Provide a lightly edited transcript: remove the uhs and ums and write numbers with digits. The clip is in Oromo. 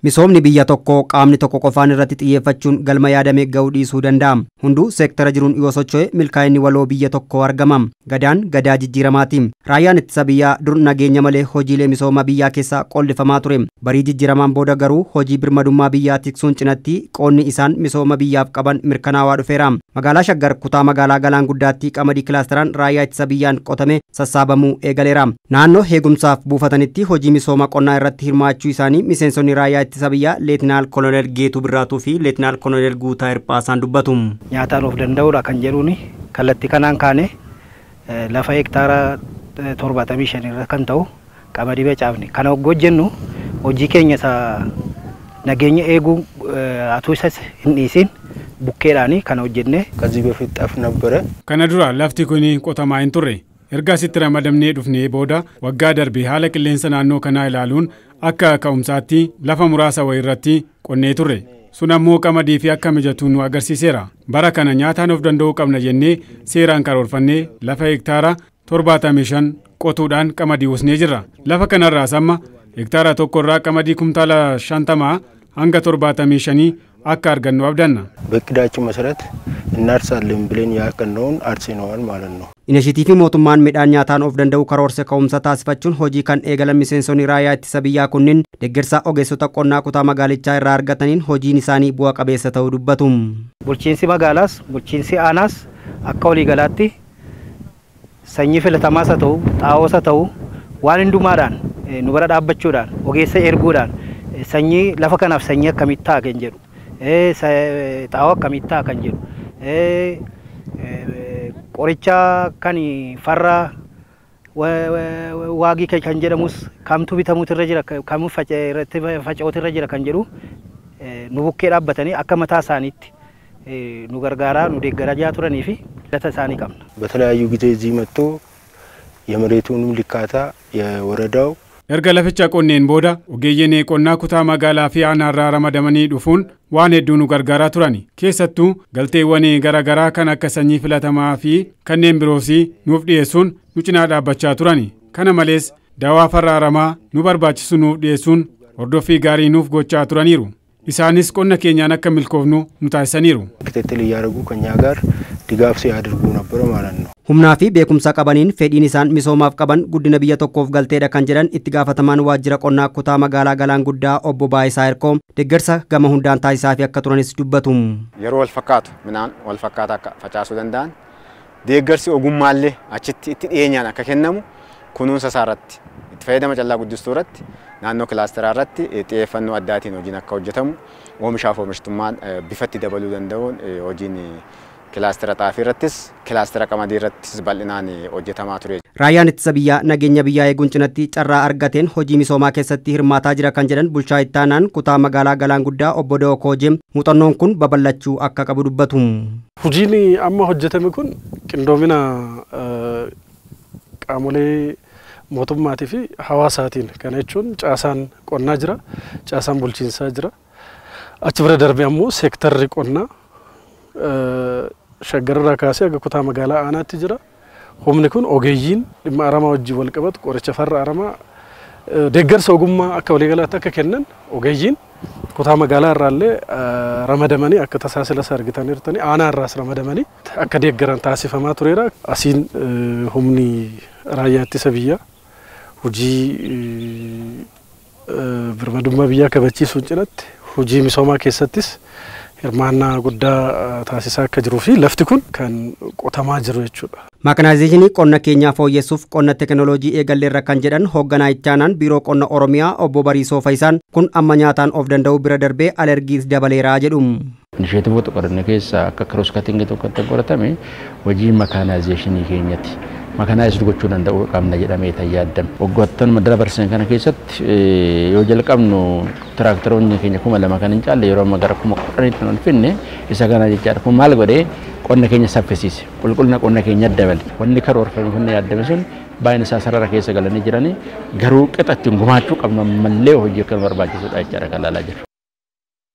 Misoomni biyya tokkoo qaamni tokko qofaan irratti xiyyeeffachuun galma yaadame ga'uu dhiisuu danda'a. Hunduu seektara jiruun yoo socho'e milkaa'inni waloo biyya tokkoo argama. Gadaan gadaa jijjiiramaati. Raayyaan ittisa biyyaa dur nageenya malee hojiilee misooma biyyaa keessaa qollifamaa ture. Barii jijjiiramaan booda garuu hojii birmadummaa biyyaa tiksuun cinatti qoonni isaan misooma biyyaaf qaban mirkanaawaa dhufeera. Magaalaa Shaggar kutaa magaalaa Galaan Guddaatti qamadii kilaasteraan raayyaa ittisa biyyaan qotame sassaabamuu eegaleera. Naannoo eegumsaaf buufatanitti hojii misooma qonnaa irratti hirmaachuu isaanii miseensonni raayyaa ittisa biyyaa Leetinaal Koloneel Geetuu Birraatuu fi Leetinaal Koloneel Guutaa Hirphaasaan dubbatu. Nyaataan of danda'uudha kan jedhuuni kallattii kanaan kaane lafa hektaara 75 irra kan ta'u qamadii beecaafne. Kana hojjennu hojii keenya isa nageenya eeguu atuu isas hin dhiisin bukkeedhaani kana hojjenne. Kazii በፊት ጠፍ ነበረ. Kana dura lafti kuni qotamaa hin turre. Erga asitti ramadamnee dhufnee booda waggaa darbe haala qilleensa naannoo kanaa ilaaluun akka ka'umsaatti lafa muraasa wayirratti qonnee turre. Sun ammoo qamadii fi akka mijatu nu agarsiiseera. Bara kana nyaataan of danda'uu qabna jennee seeraan karoorfannee lafa hektaara 75 qotuudhaan qamadii uusnee jirra. Lafa kanarraas amma hektaara tokkorraa qamadii kumtaala 50 hanga 75 akka argannu abdanna. በእቅዳችን መሰረት እናርሳለን ብለን ያቀነውን አርሰናል ማለት ነው. Initiatiivii mootummaan midhaan nyaataan of danda'u karoorse ka'umsa taasifachuun hojii kan eegalan miseensonni raayyaa ittisa biyyaa kunniin deeggarsa ogeessota qonnaa kutaa magaalichaa irraa argataniin hojiin isaanii bu'a qabeessa ta'uu dubbatu. Bulchiinsi magaalaas bulchiinsi aanaas akka waliigalaatti sanyii filatamaas haa ta'u xaa'oos haa ta'u waan hundumaadhaan nu bira dhaabbachuudhaan ogeessa erguudhaan sanyii lafa kanaaf sanyii akkamitti ta'a kan jedhu xaa'oo akkamitti ta'a kan jedhu qoricha kan farra waagii kan jedhamus kamtu bitamuutu irra jira kam faca'uutu irra jira kan jedhu nu bukkee dhaabbatanii akka mataa isaaniitti nu gargaaraa nu deeggaraa jaa turanii fi lata isaanii qabna. በተለያዩ ጊዜ እዚህ መጥቶ የመሬቱንም ልካታ የወረዳው erga laficha qonneen booda ogeeyyiin qonnaa kutaa magaalaa fi aanaarraa ramadamanii dhufuun waan hedduu nu gargaaraa turani. Keessattuu galteewwan garaagaraa kan akka sanyii filatamaa fi kanneen biroos nuuf dhiyeessuun nu cinaa dhaabbachaa turani. Kana malees dawaa farra aramaa nu barbaachisu nuuf dhiyeessuun hordoffii gaarii nuuf gochaa turaniiru. Isaanis qonna keenyaan akka milkoofnu nu taasisaniiru. ክትትል እያደረጉ ከኛ ጋር ድጋፍ ሲያደርጉ ነበር ማለት ነው. Humnaa fi beekumsa qabaniin fedhiin isaan misoomaaf qaban guddina biyya tokkoof galteedha kan jedhan itti gaafatamaan waajjira qonnaa kutaa magaalaa Galaan Guddaa obbo Baayisaa Hirkoo deeggarsa gama hundaan taasisaa fi akka turanis dubbatu. Yeroo wal fakkaatu midhaan wal fakkaata akka facaasuu danda'an deeggarsi ogummaallee achitti itti dhiyeenyaan akka kennamu kunuunsa isaarratti itti fayyadama callaa guddistuu irratti naannoo kilaasteraa irratti xiyyeeffannoo addaatiin hojiin akka hojjetamu oomishaaf oomishtummaan bifatti dabaluu danda'uun hojiin kilaastera xaafii irrattis kilaastera qamadii irrattis bal'inaan hojjetamaa ture. Raayyaan ittisa biyyaa nageenya biyyaa eeguun cinatti carraa argateen hojii misoomaa keessatti hirmaataa jira kan jedhan bulchaa ittaanaan kutaa magaalaa Galaan Guddaa obbo Da'oo Koojee muuxannoon kun babal'achuu akka qabu dubbatu. Hojiin amma hojjetame kun qindoomina qaamolee mootummaatii fi hawaasaatiin kana jechuun caasaan qonnaa jira, caasaan bulchiinsaa jira. Achi bira darbee ammoo seektarri qonnaa shaggarraa kaasee aga kutaa magaalaa aanaatti jira. Humni kun ogeeyyiin dhimma aramaa wajjin wal qabatu qoricha farra aramaa deeggarsa ogummaa akka waliigalaatti akka kennan ogeeyyiin kutaa magaalaa irraallee ramadamanii akka tasaasila argatanii aanaa irraas ramadamanii akka deeggaran taasifamaa tureera. Asiin humni raayyaa ittisa biyyaa hojii birmadummaa biyyaa kabachiisuun cinatti hojii misoomaa keessattis hirmaannaa guddaa taasisaa akka jiruu fi lafti kun kan qotamaa jiru jechuudha. Makanaayizeeshinii qonna keenyaa fooyyessuuf qonna teekinooloojii eegalleerra kan jedhan hoogganaa ittaanaan biiroo qonna Oromiyaa obbo Bariisoo Faayisaan kun amma nyaataan of danda'u bira darbee alergiis dabaleeraa jedhu. Inishiyatiivoota qorannoo keessaa akka kiroos katinga tokkotti qoratame hojii makanaayizeeshinii keenyatti. Makanaayiz gochuu danda'uu qabna jedhamee tayyaaddam. Waggoottan madda barsiisan kana keessatti yoo jalqabnu tiraaktaroonni keenya 2,000 kan hin caalle yeroo amma gara 10,000tti ol finne isa kana jechaadha. Kun maal godhee qonna keenya saffisiise. Qulqullina qonna keenya dabale. Wanni karoorfame kun yaaddame sun baay'ina isaa sarara keessa galanii jiranii garuu qixatti gumaachuu qabna mallee hojii akka barbaachisudha jechaadha kan ilaalaa jiru.